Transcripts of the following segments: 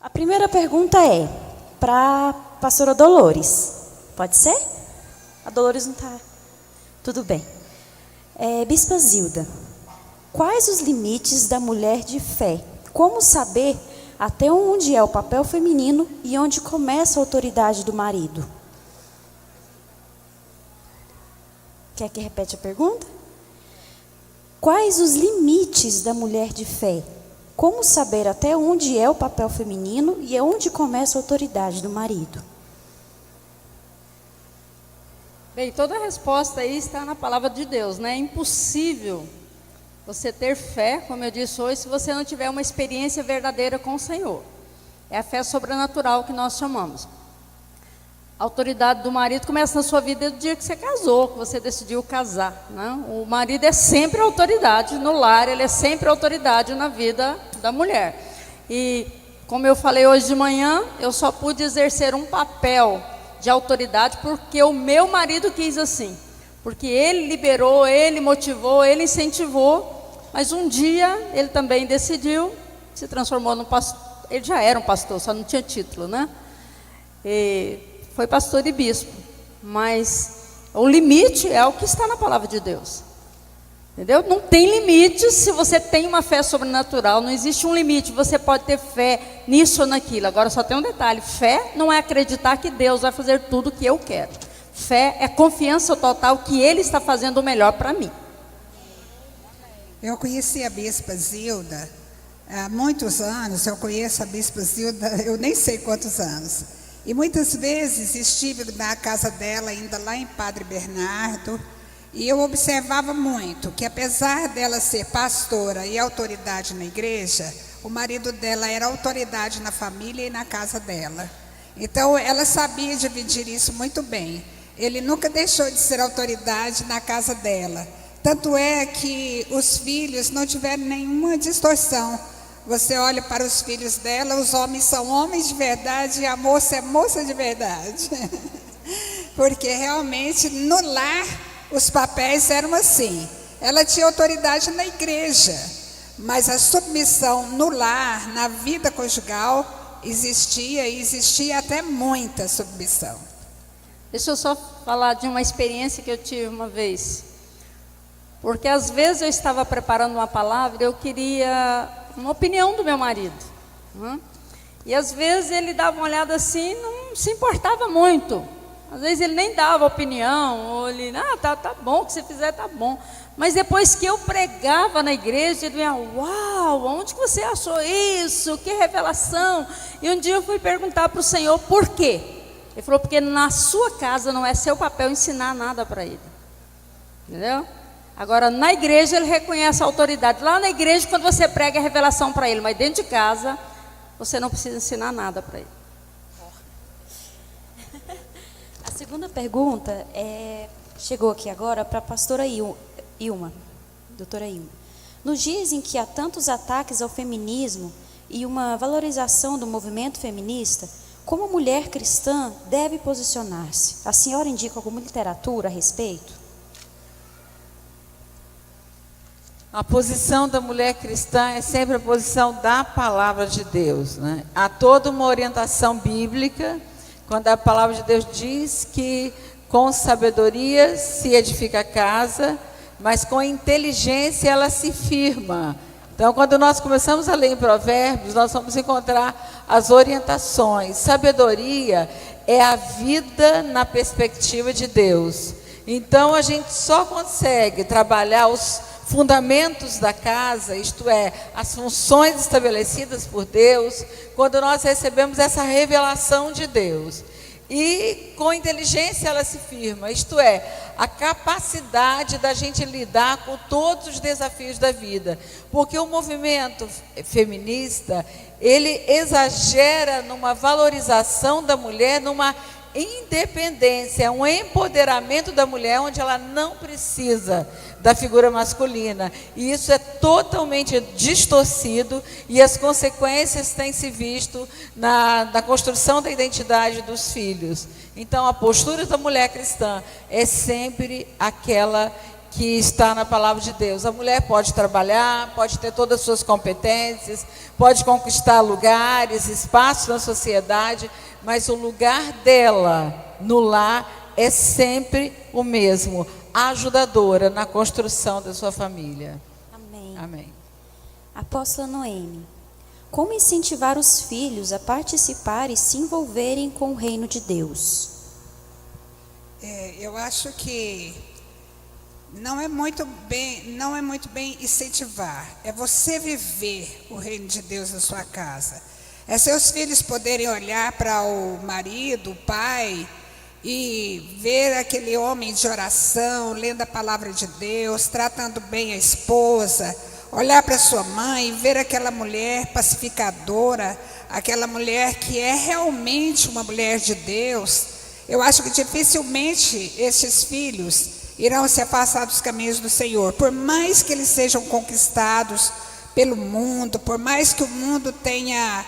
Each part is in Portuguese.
A primeira pergunta é para a pastora Dolores. Pode ser? A Dolores não está. Tudo bem. Bispa Zilda, quais os limites da mulher de fé? Como saber até onde é o papel feminino e onde começa a autoridade do marido? Quer que repete a pergunta? Quais os limites da mulher de fé? Como saber até onde é o papel feminino e onde começa a autoridade do marido? Bem, toda a resposta aí está na palavra de Deus, né? É impossível você ter fé, como eu disse hoje, se você não tiver uma experiência verdadeira com o Senhor. É a fé sobrenatural que nós chamamos. A autoridade do marido começa na sua vida do dia que você casou, que você decidiu casar, né? O marido é sempre autoridade no lar, ele é sempre autoridade na vida da mulher. E como eu falei hoje de manhã, eu só pude exercer um papel de autoridade porque o meu marido quis assim. Porque ele liberou, ele motivou, ele incentivou, mas um dia ele também decidiu, se transformou num pastor. Ele já era um pastor, só não tinha título, né? E foi pastor e bispo, mas o limite é o que está na palavra de Deus, entendeu? Não tem limite se você tem uma fé sobrenatural, não existe um limite, você pode ter fé nisso ou naquilo. Agora só tem um detalhe, fé não é acreditar que Deus vai fazer tudo o que eu quero, fé é confiança total que Ele está fazendo o melhor para mim. Eu conheci a Bispa Zilda há muitos anos, eu conheço a Bispa Zilda, eu nem sei quantos anos. E muitas vezes estive na casa dela, ainda lá em Padre Bernardo, e eu observava muito que, apesar dela ser pastora e autoridade na igreja, o marido dela era autoridade na família e na casa dela. Então, ela sabia dividir isso muito bem. Ele nunca deixou de ser autoridade na casa dela. Tanto é que os filhos não tiveram nenhuma distorção. Você olha para os filhos dela, os homens são homens de verdade e a moça é moça de verdade. Porque realmente no lar os papéis eram assim. Ela tinha autoridade na igreja, mas a submissão no lar, na vida conjugal, existia e existia até muita submissão. Deixa eu só falar de uma experiência que eu tive uma vez. Porque às vezes eu estava preparando uma palavra, eu queria uma opinião do meu marido, né? E às vezes ele dava uma olhada assim, não se importava muito. Às vezes ele nem dava opinião, ou ele, tá bom, o que você fizer tá bom. Mas depois que eu pregava na igreja, ele ia, uau, onde que você achou isso? Que revelação! E um dia eu fui perguntar para o Senhor, por quê? Ele falou, porque na sua casa não é seu papel ensinar nada para ele. Entendeu? Agora, na igreja, ele reconhece a autoridade. Lá na igreja, quando você prega, é revelação para ele. Mas dentro de casa, você não precisa ensinar nada para ele. A segunda pergunta chegou aqui agora para a pastora Ilma, doutora Ilma. Nos dias em que há tantos ataques ao feminismo e uma valorização do movimento feminista, como a mulher cristã deve posicionar-se? A senhora indica alguma literatura a respeito? A posição da mulher cristã é sempre a posição da palavra de Deus, né? Há toda uma orientação bíblica, quando a palavra de Deus diz que com sabedoria se edifica a casa, mas com inteligência ela se firma. Então, quando nós começamos a ler em Provérbios, nós vamos encontrar as orientações. Sabedoria é a vida na perspectiva de Deus. Então, a gente só consegue trabalhar os fundamentos da casa, isto é, as funções estabelecidas por Deus, quando nós recebemos essa revelação de Deus. E com inteligência ela se firma, isto é, a capacidade da gente lidar com todos os desafios da vida. Porque o movimento feminista, ele exagera numa valorização da mulher, numa independência, um empoderamento da mulher onde ela não precisa da figura masculina, e isso é totalmente distorcido, e as consequências têm se visto na construção da identidade dos filhos. Então a postura da mulher cristã é sempre aquela que está na palavra de Deus. A mulher pode trabalhar, pode ter todas as suas competências, pode conquistar lugares, espaços na sociedade, mas o lugar dela no lar é sempre o mesmo, a ajudadora na construção da sua família. Amém. Amém. Apóstola Noemi, como incentivar os filhos a participar e se envolverem com o reino de Deus? Eu acho que não é muito bem incentivar, é você viver o reino de Deus na sua casa. É seus filhos poderem olhar para o marido, o pai, e ver aquele homem de oração, lendo a palavra de Deus, tratando bem a esposa, olhar para sua mãe e ver aquela mulher pacificadora, aquela mulher que é realmente uma mulher de Deus. Eu acho que dificilmente esses filhos irão se afastar dos caminhos do Senhor, por mais que eles sejam conquistados pelo mundo, por mais que o mundo tenha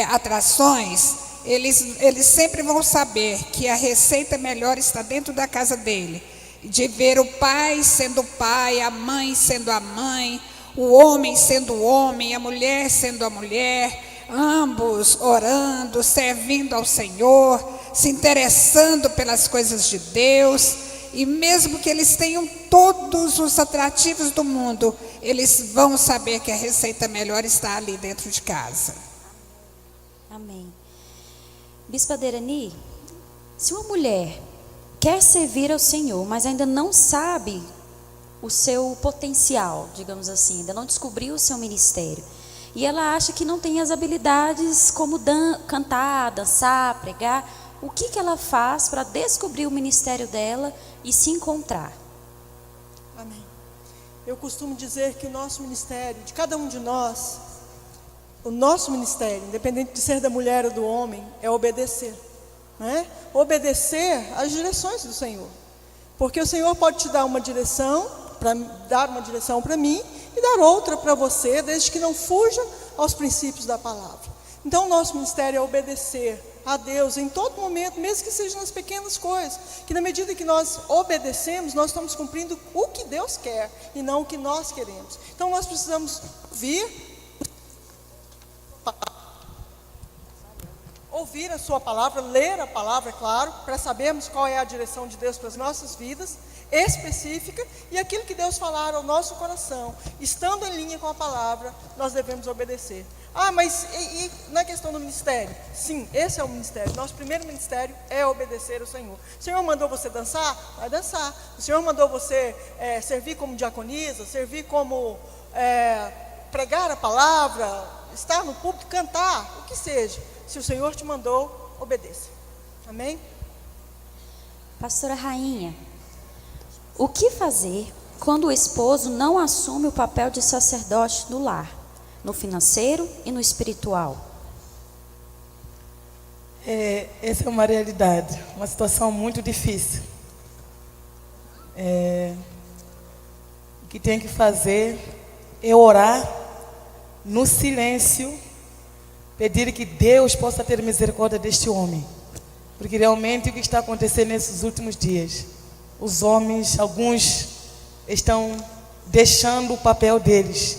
atrações, eles sempre vão saber que a receita melhor está dentro da casa dele, de ver o pai sendo o pai, a mãe sendo a mãe, o homem sendo o homem, a mulher sendo a mulher, ambos orando, servindo ao Senhor, se interessando pelas coisas de Deus. E mesmo que eles tenham todos os atrativos do mundo, eles vão saber que a receita melhor está ali dentro de casa. Amém. Bispa Derani, se uma mulher quer servir ao Senhor, mas ainda não sabe o seu potencial, digamos assim, ainda não descobriu o seu ministério, e ela acha que não tem as habilidades como cantar, dançar, pregar, o que ela faz para descobrir o ministério dela e se encontrar? Amém. Eu costumo dizer que o nosso ministério, de cada um de nós, o nosso ministério, independente de ser da mulher ou do homem, é obedecer, né? Obedecer às direções do Senhor, porque o Senhor pode te dar uma direção, dar uma direção para mim e dar outra para você, desde que não fuja aos princípios da palavra. Então o nosso ministério é obedecer a Deus em todo momento, mesmo que seja nas pequenas coisas, que na medida que nós obedecemos, nós estamos cumprindo o que Deus quer e não o que nós queremos. Então nós precisamos ouvir a sua palavra, ler a palavra, é claro, para sabermos qual é a direção de Deus para as nossas vidas, específica, e aquilo que Deus falar ao nosso coração, estando em linha com a palavra, nós devemos obedecer. Mas e na questão do ministério? Sim, esse é o ministério. Nosso primeiro ministério é obedecer ao Senhor. O Senhor mandou você dançar? Vai dançar. O Senhor mandou você servir como diaconisa, servir como pregar a palavra, estar no púlpito, cantar, o que seja. Se o Senhor te mandou, obedeça. Amém? Pastora Rainha, o que fazer quando o esposo não assume o papel de sacerdote no lar, no financeiro e no espiritual? Essa é uma realidade, uma situação muito difícil. O que tem que fazer é orar no silêncio, pedir que Deus possa ter misericórdia deste homem, porque realmente o que está acontecendo nesses últimos dias, os homens, alguns estão deixando o papel deles,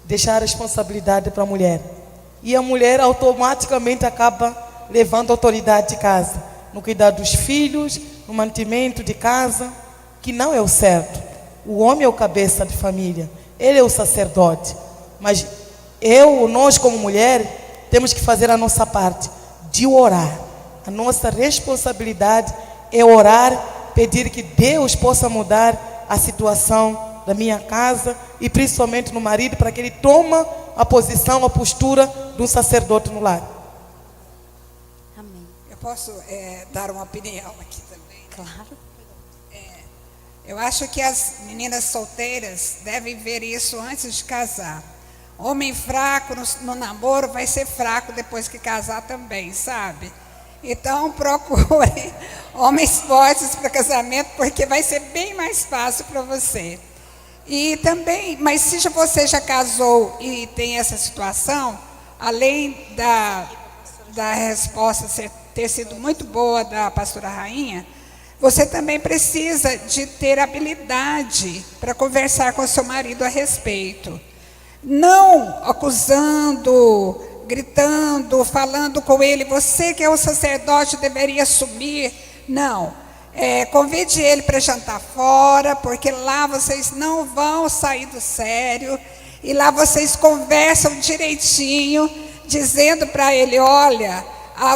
deixar a responsabilidade para a mulher, e a mulher automaticamente acaba levando a autoridade de casa, no cuidado dos filhos, no mantimento de casa, que não é o certo. O homem é o cabeça de família, ele é o sacerdote, mas nós como mulher, temos que fazer a nossa parte, de orar. A nossa responsabilidade é orar, pedir que Deus possa mudar a situação da minha casa e principalmente no marido, para que ele tome a posição, a postura de um sacerdote no lar. Amém. Eu posso dar uma opinião aqui também? Claro. Eu acho que as meninas solteiras devem ver isso antes de casar. Homem fraco no namoro vai ser fraco depois que casar também, sabe? Então procure homens fortes para casamento, porque vai ser bem mais fácil para você. E também, mas se você já casou e tem essa situação, além da resposta ter sido muito boa da pastora Rainha, Você também precisa de ter habilidade para conversar com seu marido a respeito. Não acusando, gritando, falando com ele, você que é o sacerdote deveria assumir. Não. Convide ele para jantar fora, porque lá vocês não vão sair do sério. E lá vocês conversam direitinho, dizendo para ele, olha,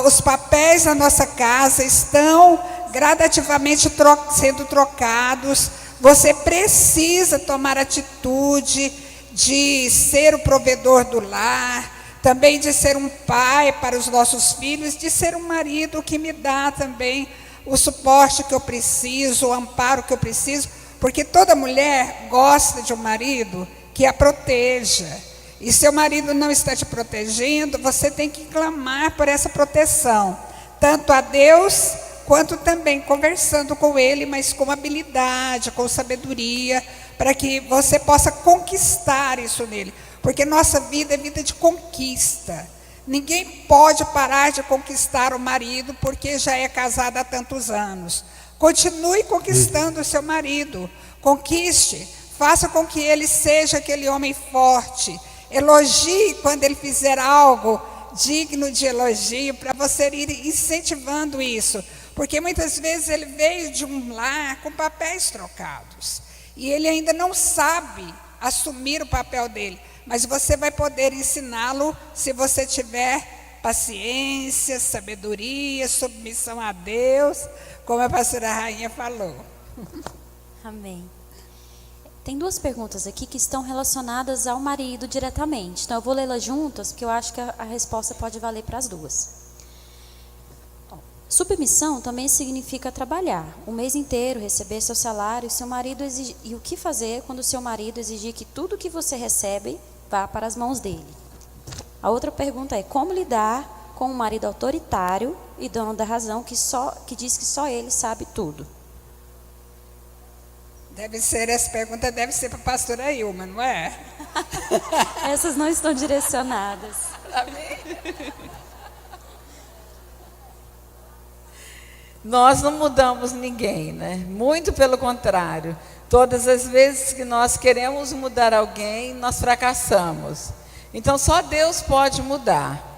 os papéis na nossa casa estão gradativamente sendo trocados. Você precisa tomar atitude de ser o provedor do lar, também de ser um pai para os nossos filhos, de ser um marido que me dá também o suporte que eu preciso, o amparo que eu preciso, porque toda mulher gosta de um marido que a proteja. E seu marido não está te protegendo, você tem que clamar por essa proteção, tanto a Deus, quanto também conversando com ele, mas com habilidade, com sabedoria, para que você possa conquistar isso nele. Porque nossa vida é vida de conquista. Ninguém pode parar de conquistar o marido porque já é casada há tantos anos. Continue conquistando o seu marido. Conquiste, faça com que ele seja aquele homem forte. Elogie quando ele fizer algo digno de elogio, para você ir incentivando isso. Porque muitas vezes ele veio de um lar com papéis trocados. E ele ainda não sabe assumir o papel dele. Mas você vai poder ensiná-lo se você tiver paciência, sabedoria, submissão a Deus, como a pastora Rainha falou. Amém. Tem duas perguntas aqui que estão relacionadas ao marido diretamente. Então eu vou lê-las juntas, porque eu acho que a resposta pode valer para as duas. Submissão também significa trabalhar o mês inteiro, receber seu salário, seu marido e o que fazer quando seu marido exigir que tudo que você recebe vá para as mãos dele. A outra pergunta é como lidar com um marido autoritário e dono da razão que diz que só ele sabe tudo. Essa pergunta deve ser para a pastora Ilma, não é? Essas não estão direcionadas. Amém. Nós não mudamos ninguém, né? Muito pelo contrário. Todas as vezes que nós queremos mudar alguém, nós fracassamos. Então, só Deus pode mudar.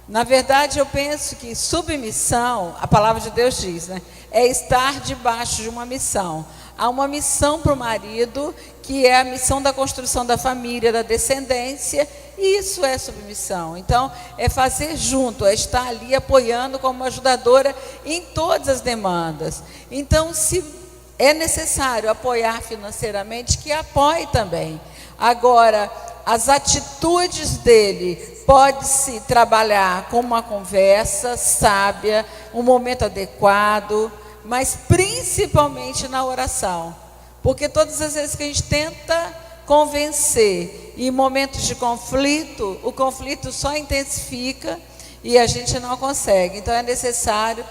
Na verdade, eu penso que submissão, a palavra de Deus diz, né? É estar debaixo de uma missão. Há uma missão para o marido, que é a missão da construção da família, da descendência, e isso é submissão. Então, é fazer junto, é estar ali apoiando como ajudadora em todas as demandas. Então, se é necessário apoiar financeiramente, que apoie também. Agora, as atitudes dele pode-se trabalhar com uma conversa sábia, um momento adequado, mas principalmente na oração. Porque todas as vezes que a gente tenta convencer, em momentos de conflito, o conflito só intensifica e a gente não consegue. Então é necessário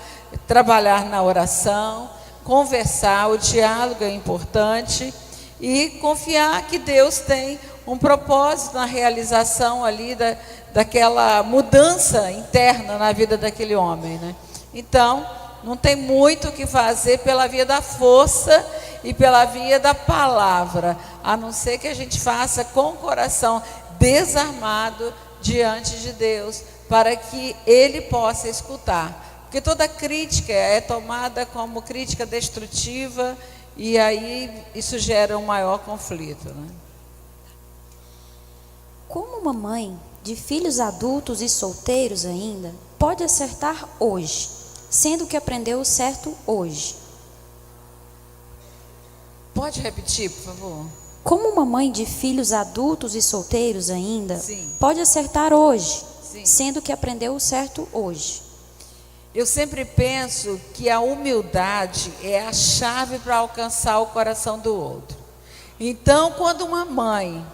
trabalhar na oração, conversar, o diálogo é importante e confiar que Deus tem um propósito na realização ali daquela mudança interna na vida daquele homem, né? Então, não tem muito o que fazer pela via da força e pela via da palavra, a não ser que a gente faça com o coração desarmado diante de Deus, para que Ele possa escutar. Porque toda crítica é tomada como crítica destrutiva e aí isso gera um maior conflito, né? Como uma mãe de filhos adultos e solteiros ainda pode acertar hoje, sendo que aprendeu o certo hoje? Pode repetir, por favor? Como uma mãe de filhos adultos e solteiros ainda Sim. pode acertar hoje, Sim. sendo que aprendeu o certo hoje? Eu sempre penso que a humildade é a chave para alcançar o coração do outro. Então, quando uma mãe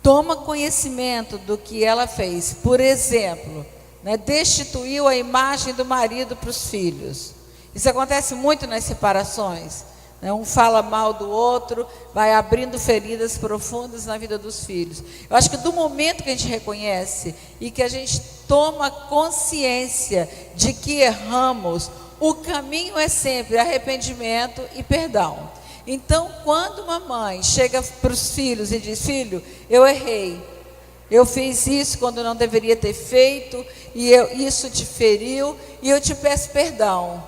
toma conhecimento do que ela fez, por exemplo, né, destituiu a imagem do marido para os filhos. Isso acontece muito nas separações. Né? Um fala mal do outro, vai abrindo feridas profundas na vida dos filhos. Eu acho que do momento que a gente reconhece e que a gente toma consciência de que erramos, o caminho é sempre arrependimento e perdão. Então, quando uma mãe chega para os filhos e diz: filho, eu errei, eu fiz isso quando não deveria ter feito, e isso te feriu, e eu te peço perdão.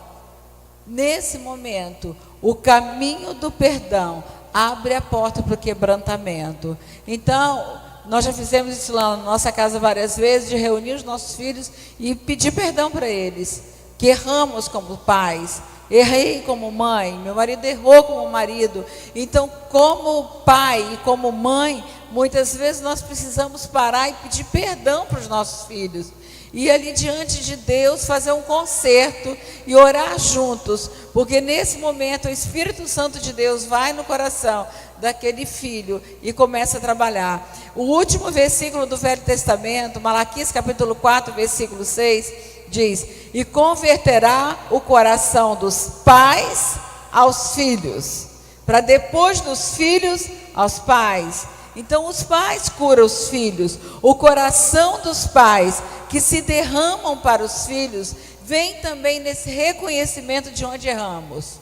Nesse momento, o caminho do perdão abre a porta para o quebrantamento. Então, nós já fizemos isso lá na nossa casa várias vezes, de reunir os nossos filhos e pedir perdão para eles, que erramos como pais, errei como mãe, meu marido errou como marido. Então, como pai e como mãe, muitas vezes nós precisamos parar e pedir perdão para os nossos filhos. E ali diante de Deus fazer um concerto e orar juntos, porque nesse momento o Espírito Santo de Deus vai no coração daquele filho e começa a trabalhar. O último versículo do Velho Testamento, Malaquias capítulo 4, versículo 6, diz: e converterá o coração dos pais aos filhos, para depois dos filhos aos pais. Então os pais curam os filhos. O coração dos pais que se derramam para os filhos vem também nesse reconhecimento de onde erramos.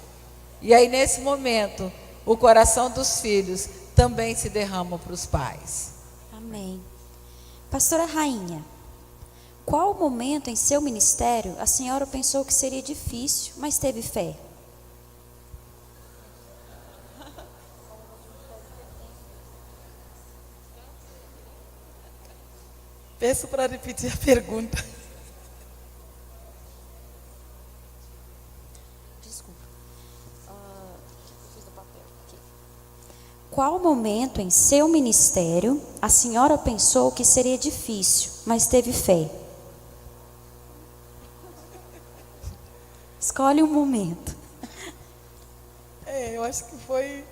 E aí nesse momento o coração dos filhos também se derrama para os pais. Amém. Pastora Rainha, qual momento em seu ministério a senhora pensou que seria difícil, mas teve fé? Peço para repetir a pergunta. Desculpa. Fiz o papel aqui. Qual momento em seu ministério a senhora pensou que seria difícil, mas teve fé? Escolhe um momento. Eu acho que foi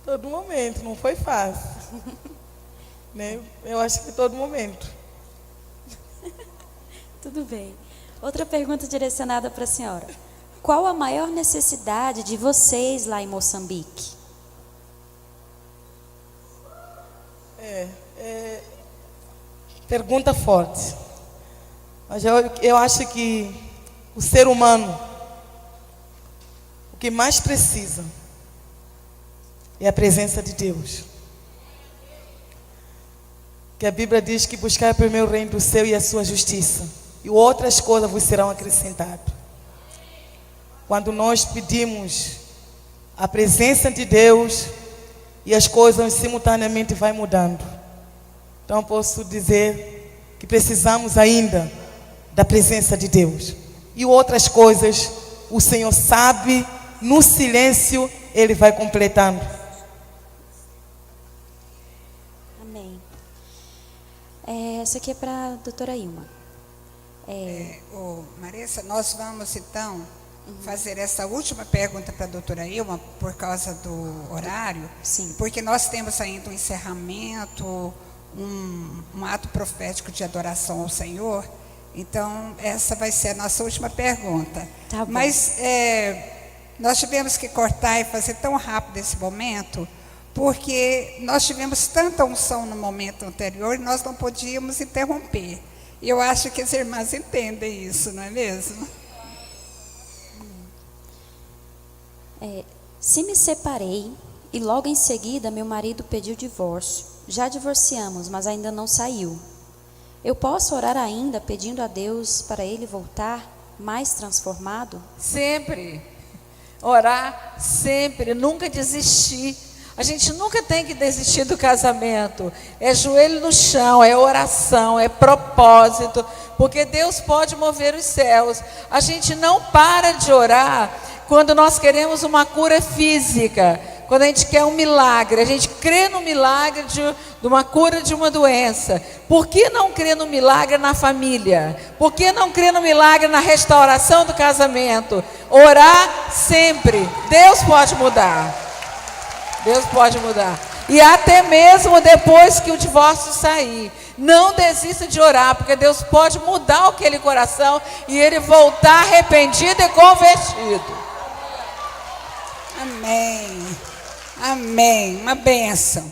todo momento, não foi fácil. Né? Eu acho que todo momento. Tudo bem. Outra pergunta direcionada para a senhora. Qual a maior necessidade de vocês lá em Moçambique? Pergunta forte. Mas eu acho que o ser humano, o que mais precisa é a presença de Deus. Que a Bíblia diz que buscar primeiro o reino do céu e a sua justiça, e outras coisas vos serão acrescentadas. Quando nós pedimos a presença de Deus, e as coisas simultaneamente vai mudando. Então posso dizer que precisamos ainda da presença de Deus. E outras coisas o Senhor sabe, no silêncio Ele vai completando. Amém. Essa aqui é para a doutora Ilma. Marissa, nós vamos então fazer essa última pergunta para a doutora Ilma, por causa do horário. Sim. Porque nós temos ainda um encerramento, um ato profético de adoração ao Senhor. Então, essa vai ser a nossa última pergunta. Tá bom. Mas nós tivemos que cortar e fazer tão rápido esse momento, porque nós tivemos tanta unção no momento anterior e nós não podíamos interromper. E eu acho que as irmãs entendem isso, não é mesmo? Se me separei e logo em seguida meu marido pediu divórcio. Já divorciamos, mas ainda não saiu. Eu posso orar ainda pedindo a Deus para ele voltar mais transformado? Sempre. Orar sempre, nunca desistir. A gente nunca tem que desistir do casamento. É joelho no chão, é oração, é propósito, porque Deus pode mover os céus. A gente não para de orar quando nós queremos uma cura física, quando a gente quer um milagre, a gente crê no milagre de uma cura de uma doença. Por que não crer no milagre na família? Por que não crer no milagre na restauração do casamento? Orar sempre. Deus pode mudar. Deus pode mudar. E até mesmo depois que o divórcio sair, não desista de orar, porque Deus pode mudar aquele coração e ele voltar arrependido e convertido. Amém. Amém. Uma bênção.